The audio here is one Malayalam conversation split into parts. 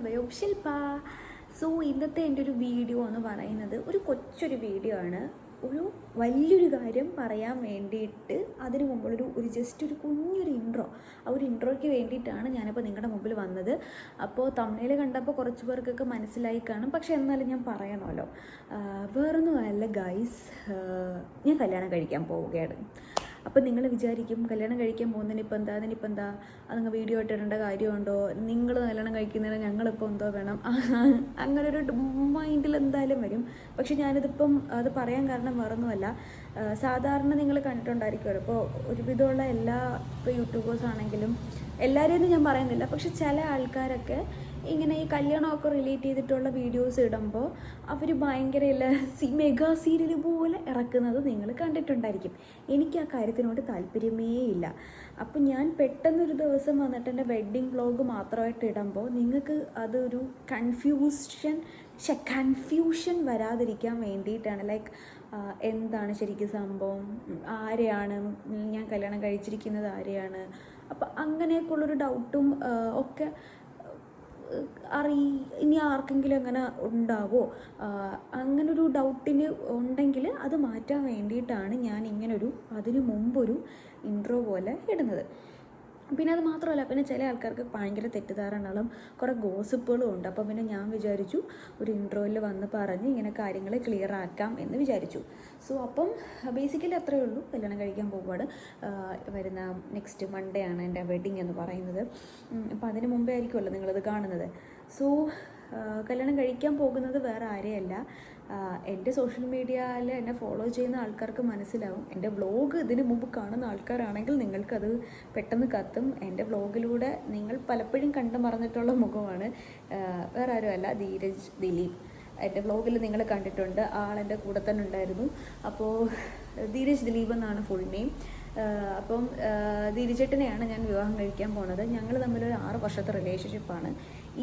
വയോബ് ശില്പ. സോ ഇന്നത്തെ എൻ്റെ ഒരു വീഡിയോ എന്ന് പറയുന്നത് ഒരു കൊച്ചൊരു വീഡിയോ ആണ്. ഒരു വലിയൊരു കാര്യം പറയാൻ വേണ്ടിയിട്ട് അതിന് മുമ്പുള്ളൊരു ജസ്റ്റ് ഒരു കുഞ്ഞൊരു ഇൻട്രോ, ആ ഒരു ഇൻട്രോയ്ക്ക് വേണ്ടിയിട്ടാണ് ഞാനിപ്പോൾ നിങ്ങളുടെ മുമ്പിൽ വന്നത്. അപ്പോൾ തമിഴിൽ കണ്ടപ്പോൾ കുറച്ച് പേർക്കൊക്കെ മനസ്സിലായി കാണും, പക്ഷെ എന്നാലും ഞാൻ പറയണമല്ലോ. വേറൊന്നുമല്ല ഗൈസ്, ഞാൻ കല്യാണം കഴിക്കാൻ പോവുകയാണ്. അപ്പോൾ നിങ്ങൾ വിചാരിക്കും കല്യാണം കഴിക്കാൻ പോകുന്നതിനിപ്പോൾ അതിനിപ്പോൾ അതങ്ങ് വീഡിയോ ഇട്ടിടേണ്ട കാര്യമുണ്ടോ, നിങ്ങൾ കല്യാണം കഴിക്കുന്നതിന് ഞങ്ങളിപ്പോൾ എന്തോ വേണം, അങ്ങനെ ഒരു മൈൻഡിൽ എന്തായാലും വരും. പക്ഷെ ഞാനിതിപ്പം അത് പറയാൻ കാരണം വേറൊന്നുമല്ല. സാധാരണ നിങ്ങൾ കണ്ടിട്ടുണ്ടായിരിക്കുമല്ലോ, ഇപ്പോൾ ഒരുവിധമുള്ള എല്ലാ ഇപ്പോൾ യൂട്യൂബേഴ്സ് ആണെങ്കിലും എല്ലാവരെയൊന്നും ഞാൻ പറയുന്നില്ല, പക്ഷെ ചില ആൾക്കാരൊക്കെ ഇങ്ങനെ ഈ കല്യാണമൊക്കെ റിലേറ്റ് ചെയ്തിട്ടുള്ള വീഡിയോസ് ഇടുമ്പോൾ അവർ ഭയങ്കര മെഗാ സീരിയൽ പോലെ ഇറക്കുന്നത് നിങ്ങൾ കണ്ടിട്ടുണ്ടായിരിക്കും. എനിക്ക് ആ കാര്യത്തിനോട് താല്പര്യമേ ഇല്ല. അപ്പം ഞാൻ പെട്ടെന്നൊരു ദിവസം വന്നിട്ട് എൻ്റെ വെഡ്ഡിങ് വ്ളോഗ് മാത്രമായിട്ട് ഇടുമ്പോൾ നിങ്ങൾക്ക് അതൊരു കൺഫ്യൂഷൻ വരാതിരിക്കാൻ വേണ്ടിയിട്ടാണ്. ലൈക്ക് എന്താണ് ശരിക്കും സംഭവം, ആരെയാണ് ഞാൻ കല്യാണം കഴിച്ചിരിക്കുന്നത്, ആരെയാണ്, അപ്പം അങ്ങനെയൊക്കെയുള്ളൊരു ഡൗട്ടും ഒക്കെ ഇനി ആർക്കെങ്കിലും അങ്ങനെ ഉണ്ടാവോ, അങ്ങനൊരു ഡൗട്ടിന് ഉണ്ടെങ്കിൽ അത് മാറ്റാൻ വേണ്ടിയിട്ടാണ് ഞാൻ അതിനു മുമ്പൊരു ഇൻട്രോ പോലെ ഇടുന്നത്. പിന്നെ അത് മാത്രമല്ല, പിന്നെ ചില ആൾക്കാർക്ക് ഭയങ്കര തെറ്റിദ്ധാരണകളും കുറേ ഗോസിപ്പുകളും ഉണ്ട്. അപ്പം പിന്നെ ഞാൻ വിചാരിച്ചു ഒരു ഇൻട്രോയിൽ വന്ന് പറഞ്ഞ് ഇങ്ങനെ കാര്യങ്ങൾ ക്ലിയർ ആക്കാം എന്ന് വിചാരിച്ചു. സോ അപ്പം ബേസിക്കലി അത്രയേ ഉള്ളൂ. കല്യാണം കഴിക്കാൻ പോകുവാണ്. വരുന്ന നെക്സ്റ്റ് മൺഡേ ആണ് എൻ്റെ വെഡ്ഡിങ് എന്ന് പറയുന്നത്. അപ്പോൾ അതിന് മുമ്പേ ആയിരിക്കുമല്ലോ നിങ്ങളത് കാണുന്നത്. സോ കല്യാണം കഴിക്കാൻ പോകുന്നത് വേറെ ആരെയല്ല, എൻ്റെ സോഷ്യൽ മീഡിയയിൽ എന്നെ ഫോളോ ചെയ്യുന്ന ആൾക്കാർക്ക് മനസ്സിലാവും. എൻ്റെ വ്ളോഗ് ഇതിന് മുമ്പ് കാണുന്ന ആൾക്കാരാണെങ്കിൽ നിങ്ങൾക്കത് പെട്ടെന്ന് കത്തും. എൻ്റെ വ്ളോഗിലൂടെ നിങ്ങൾ പലപ്പോഴും കണ്ടു മറന്നിട്ടുള്ള മുഖമാണ്, വേറെ ആരുമല്ല, ധീരജ് ദിലീപ്. എൻ്റെ വ്ളോഗിൽ നിങ്ങൾ കണ്ടിട്ടുണ്ട്, ആളെൻ്റെ കൂടെ തന്നെ ഉണ്ടായിരുന്നു. അപ്പോൾ ധീരജ് ദിലീപ് എന്നാണ് ഫുൾ നെയിം. അപ്പം ധീരജേട്ടനെയാണ് ഞാൻ വിവാഹം കഴിക്കാൻ പോണത്. ഞങ്ങൾ തമ്മിലൊരു 6 വർഷത്തെ റിലേഷൻഷിപ്പാണ്.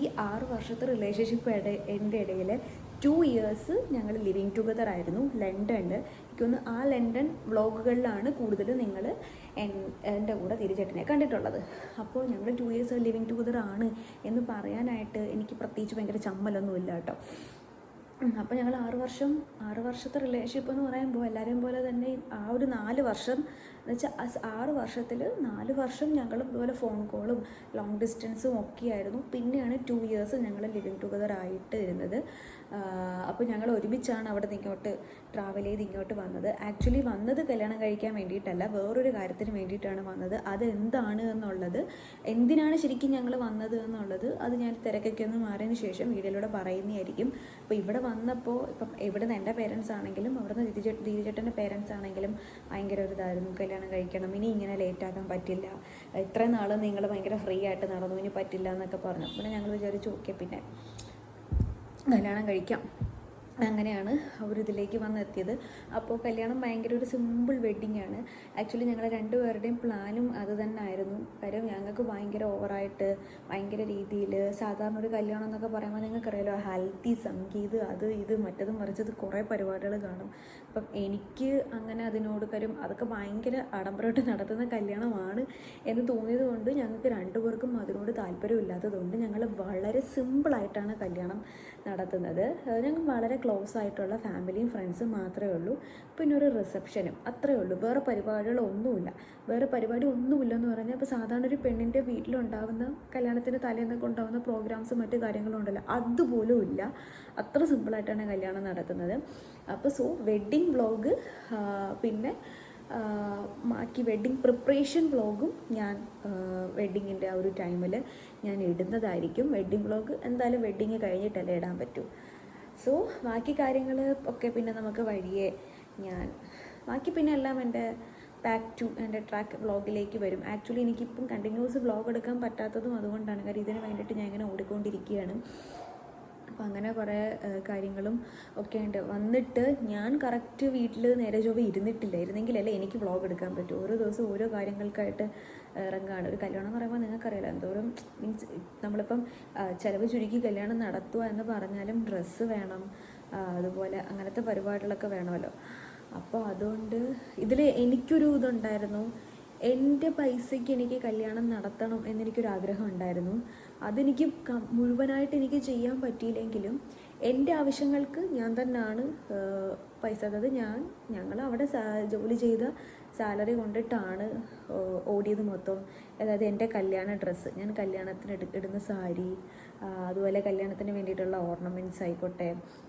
ഈ 6 വർഷത്തെ റിലേഷൻഷിപ്പ് എൻ്റെ ഇടയിൽ 2 ഇയേഴ്സ് ഞങ്ങൾ ലിവിങ് ടുഗദർ ആയിരുന്നു ലണ്ടനിൽ. എനിക്കൊന്ന് ആ ലണ്ടൻ വ്ളോഗുകളിലാണ് കൂടുതൽ നിങ്ങൾ എൻ്റെ കൂടെ ധീരജേട്ടനെ കണ്ടിട്ടുള്ളത്. അപ്പോൾ ഞങ്ങൾ 2 ഇയേഴ്സ് ലിവിങ് ടുഗദർ ആണ് എന്ന് പറയാനായിട്ട് എനിക്ക് പ്രത്യേകിച്ച് ഭയങ്കര ചമ്മലൊന്നുമില്ല കേട്ടോ. അപ്പോൾ ഞങ്ങൾ 6 വർഷത്തെ റിലേഷൻഷിപ്പ് എന്ന് പറയുമ്പോൾ എല്ലാവരെയും പോലെ തന്നെ ആ ഒരു 4 വർഷം എന്ന് വെച്ചാൽ 6 വർഷത്തിൽ 4 വർഷം ഞങ്ങൾ ഇതുപോലെ ഫോൺ കോളും ലോങ് ഡിസ്റ്റൻസും ഒക്കെ ആയിരുന്നു. പിന്നെയാണ് 2 ഇയേഴ്സ് ഞങ്ങൾ ലിവിങ് ടുഗദർ ആയിട്ട് ഇരുന്നത്. അപ്പോൾ ഞങ്ങൾ ഒരുമിച്ചാണ് അവിടെ നിന്ന് ഇങ്ങോട്ട് ട്രാവൽ ചെയ്ത് ഇങ്ങോട്ട് വന്നത്. ആക്ച്വലി വന്നത് കല്യാണം കഴിക്കാൻ വേണ്ടിയിട്ടല്ല, വേറൊരു കാര്യത്തിന് വേണ്ടിയിട്ടാണ് വന്നത്. അത് എന്താണ് എന്നുള്ളത്, എന്തിനാണ് ശരിക്കും ഞങ്ങൾ വന്നത് എന്നുള്ളത് അത് ഞാൻ തിരക്കൊക്കെ ഒന്ന് മാറിയതിന് ശേഷം വീഡിയോയിലൂടെ പറയുന്നതായിരിക്കും. അപ്പോൾ ഇവിടെ വന്നപ്പോൾ ഇപ്പം ഇവിടുന്ന് എൻ്റെ പേരൻസ് ആണെങ്കിലും അവിടുന്ന് ധീരജേട്ടൻ്റെ പേരൻസ് ആണെങ്കിലും ഭയങ്കര ഒരു ഇതായിരുന്നു, കല്യാണം കഴിക്കണം, ഇനി ഇങ്ങനെ ലേറ്റാക്കാൻ പറ്റില്ല, ഇത്രയും നാൾ നിങ്ങൾ ഭയങ്കര ഫ്രീ ആയിട്ട് നടന്നു, ഇനി പറ്റില്ല എന്നൊക്കെ പറഞ്ഞു. പിന്നെ ഞങ്ങൾ വിചാരിച്ചു ഓക്കെ പിന്നെ കല്യാണം കഴിക്കാം. അങ്ങനെയാണ് അവരിതിലേക്ക് വന്നെത്തിയത്. അപ്പോൾ കല്യാണം ഭയങ്കര ഒരു സിമ്പിൾ വെഡ്ഡിങ് ആണ്. ആക്ച്വലി ഞങ്ങളുടെ 2 പേരുടെയും പ്ലാനും അത് തന്നെ ആയിരുന്നു. കാര്യം ഞങ്ങൾക്ക് ഭയങ്കര ഓവറായിട്ട് ഭയങ്കര രീതിയിൽ സാധാരണ ഒരു കല്യാണം എന്നൊക്കെ പറയുമ്പോൾ നിങ്ങൾക്കറിയാലോ, ഹൽദി, സംഗീത്, അത് ഇത് മറ്റതും മറിച്ചത് കുറേ പരിപാടികൾ കാണും. അപ്പം എനിക്ക് അങ്ങനെ അതിനോട് കാര്യം അതൊക്കെ ഭയങ്കര ആഡംബരമായിട്ട് നടത്തുന്ന കല്യാണമാണ് എന്ന് തോന്നിയത് കൊണ്ട് ഞങ്ങൾക്ക് 2 പേർക്കും അതിനോട് താല്പര്യമില്ലാത്തതുകൊണ്ട് ഞങ്ങൾ വളരെ സിമ്പിളായിട്ടാണ് കല്യാണം നടത്തുന്നത്. ഞങ്ങൾ വളരെ ക്ലോസ് ആയിട്ടുള്ള ഫാമിലിയും ഫ്രണ്ട്സും മാത്രമേ ഉള്ളൂ. പിന്നെ ഒരു റിസപ്ഷനും അത്രയേ ഉള്ളൂ. വേറെ പരിപാടികളൊന്നുമില്ല. വേറെ പരിപാടി ഒന്നുമില്ലെന്ന് പറഞ്ഞാൽ ഇപ്പോൾ സാധാരണ ഒരു പെണ്ണിൻ്റെ വീട്ടിലുണ്ടാകുന്ന കല്യാണത്തിൻ്റെ തലേന്നൊക്കെ ഉണ്ടാകുന്ന പ്രോഗ്രാംസും മറ്റു കാര്യങ്ങളും ഉണ്ടല്ലോ, അതുപോലും ഇല്ല. അത്ര സിമ്പിളായിട്ടാണ് കല്യാണം നടത്തുന്നത്. അപ്പോൾ സോ വെഡ്ഡിങ് വ്ളോഗ് പിന്നെ ബാക്കി വെഡ്ഡിങ് പ്രിപ്പറേഷൻ വ്ളോഗും ഞാൻ വെഡ്ഡിങ്ങിൻ്റെ ആ ഒരു ടൈമിൽ ഞാൻ ഇടുന്നതായിരിക്കും. വെഡ്ഡിങ് വ്ളോഗ് എന്തായാലും വെഡ്ഡിങ് കഴിഞ്ഞിട്ടല്ലേ ഇടാൻ പറ്റൂ. സോ ബാക്കി കാര്യങ്ങൾ ഒക്കെ പിന്നെ നമുക്ക് വഴിയേ ബാക്കി പിന്നെ എല്ലാം എൻ്റെ എൻ്റെ ട്രാക്ക് വ്ളോഗിലേക്ക് വരും. ആക്ച്വലി എനിക്കിപ്പം കണ്ടിന്യൂസ് വ്ളോഗ് എടുക്കാൻ പറ്റാത്തതും അതുകൊണ്ടാണ്. കാര്യം ഇതിന് വേണ്ടിയിട്ട് ഞാൻ ഇങ്ങനെ ഓടിക്കൊണ്ടിരിക്കുകയാണ്. അപ്പോൾ അങ്ങനെ കുറേ കാര്യങ്ങളും ഒക്കെ ഉണ്ട്. വന്നിട്ട് ഞാൻ കറക്റ്റ് വീട്ടിൽ നേരെ ചൊവ്വ ഇരുന്നെങ്കിലല്ലേ എനിക്ക് വ്ളോഗ് എടുക്കാൻ പറ്റും. ഓരോ ദിവസം ഓരോ കാര്യങ്ങൾക്കായിട്ട് ഇറങ്ങുകയാണ്. ഒരു കല്യാണം എന്ന് പറയുമ്പോൾ നിങ്ങൾക്കറിയാലോ എന്തോരം മീൻസ് നമ്മളിപ്പം ചിലവ് ചുരുക്കി കല്യാണം നടത്തുക എന്ന് പറഞ്ഞാലും ഡ്രസ്സ് വേണം, അതുപോലെ അങ്ങനത്തെ പരിപാടികളൊക്കെ വേണമല്ലോ. അപ്പോൾ അതുകൊണ്ട് ഇതിൽ എനിക്കൊരു ഇതുണ്ടായിരുന്നു, എൻ്റെ പൈസയ്ക്ക് എനിക്ക് കല്യാണം നടത്തണം എന്നെനിക്കൊരാഗ്രഹം ഉണ്ടായിരുന്നു. അതെനിക്ക് മുഴുവനായിട്ട് എനിക്ക് ചെയ്യാൻ പറ്റിയില്ലെങ്കിലും എൻ്റെ ആവശ്യങ്ങൾക്ക് ഞാൻ തന്നെയാണ് പൈസ, അതായത് ഞങ്ങൾ അവിടെ ജോലി ചെയ്ത സാലറി കൊണ്ടിട്ടാണ് ഓടിയത് മൊത്തം. അതായത് എൻ്റെ കല്യാണ ഡ്രസ്സ്, ഞാൻ കല്യാണത്തിന് ഇടുന്ന സാരി, അതുപോലെ കല്യാണത്തിന് വേണ്ടിയിട്ടുള്ള ഓർണമെൻറ്റ്സ് ആയിക്കോട്ടെ,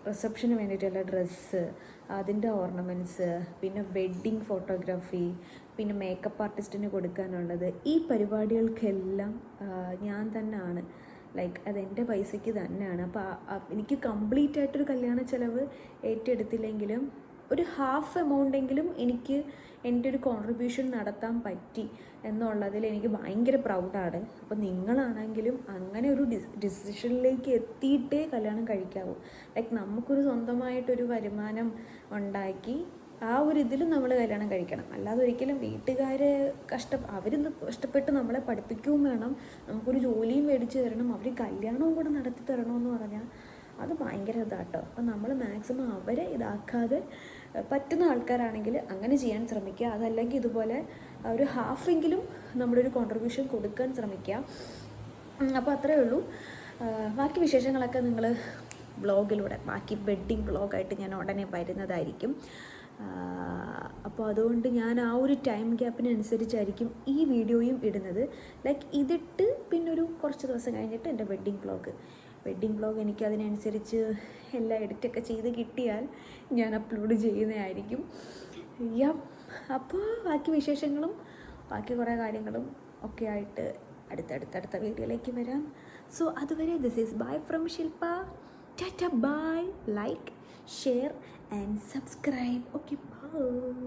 റിസപ്ഷന് വേണ്ടിയിട്ടുള്ള ഡ്രസ്സ്, അതിൻ്റെ ഓർണമെൻറ്റ്സ്, പിന്നെ വെഡ്ഡിങ് ഫോട്ടോഗ്രാഫി, പിന്നെ മേക്കപ്പ് ആർട്ടിസ്റ്റിന് കൊടുക്കാനുള്ളത്, ഈ പരിപാടികൾക്കെല്ലാം ഞാൻ തന്നെയാണ്. ലൈക്ക് അതെൻ്റെ പൈസയ്ക്ക് തന്നെയാണ്. അപ്പോൾ എനിക്ക് കംപ്ലീറ്റ് ആയിട്ടൊരു കല്യാണ ചിലവ് ഏറ്റെടുത്തില്ലെങ്കിലും ഒരു ഹാഫ് എമൗണ്ടെങ്കിലും എനിക്ക് എൻ്റെ ഒരു കോൺട്രിബ്യൂഷൻ നടത്താൻ പറ്റി എന്നുള്ളതിൽ എനിക്ക് ഭയങ്കര പ്രൗഡാണ്. അപ്പോൾ നിങ്ങളാണെങ്കിലും അങ്ങനെ ഒരു ഡിസിഷനിലേക്ക് എത്തിയിട്ടേ കല്യാണം കഴിക്കാവൂ. ലൈക്ക് നമുക്കൊരു സ്വന്തമായിട്ടൊരു വരുമാനം ഉണ്ടാക്കി ആ ഒരു ഇതിലും നമ്മൾ കല്യാണം കഴിക്കണം. അല്ലാതെ ഒരിക്കലും വീട്ടുകാരെ അവരിന്ന് കഷ്ടപ്പെട്ട് നമ്മളെ പഠിപ്പിക്കുകയും വേണം, നമുക്കൊരു ജോലിയും മേടിച്ച് തരണം, അവർ കല്യാണവും കൂടെ നടത്തി തരണമെന്ന് പറഞ്ഞാൽ അത് ഭയങ്കര ഇതാട്ടോ. അപ്പം നമ്മൾ മാക്സിമം അവരെ ഇതാക്കാതെ പറ്റുന്ന ആൾക്കാരാണെങ്കിൽ അങ്ങനെ ചെയ്യാൻ ശ്രമിക്കുക. അതല്ലെങ്കിൽ ഇതുപോലെ ഒരു ഹാഫെങ്കിലും നമ്മുടെ ഒരു കോൺട്രിബ്യൂഷൻ കൊടുക്കാൻ ശ്രമിക്കുക. അപ്പോൾ അത്രയേ ഉള്ളൂ. ബാക്കി വിശേഷങ്ങളൊക്കെ നിങ്ങൾ ബ്ലോഗിലൂടെ, ബാക്കി വെഡ്ഡിങ് ബ്ലോഗായിട്ട് ഞാൻ ഉടനെ വരുന്നതായിരിക്കും. അപ്പോൾ അതുകൊണ്ട് ഞാൻ ആ ഒരു ടൈം ഗ്യാപ്പിനനുസരിച്ചായിരിക്കും ഈ വീഡിയോയും ഇടുന്നത്. ലൈക്ക് ഇതിട്ട് പിന്നെ ഒരു കുറച്ച് ദിവസം കഴിഞ്ഞിട്ട് എൻ്റെ വെഡ്ഡിങ് ബ്ലോഗ് എനിക്ക് അതിനനുസരിച്ച് എല്ലാം എഡിറ്റൊക്കെ ചെയ്ത് കിട്ടിയാൽ ഞാൻ അപ്ലോഡ് ചെയ്യുന്നതായിരിക്കും. അപ്പോൾ ബാക്കി വിശേഷങ്ങളും ബാക്കി കുറേ കാര്യങ്ങളും ഒക്കെ ആയിട്ട് അടുത്ത വീഡിയോയിലേക്ക് വരാം. സോ അതുവരെ this is bye from Shilpa. Tata, bye. Like, share and subscribe. Okay, bye.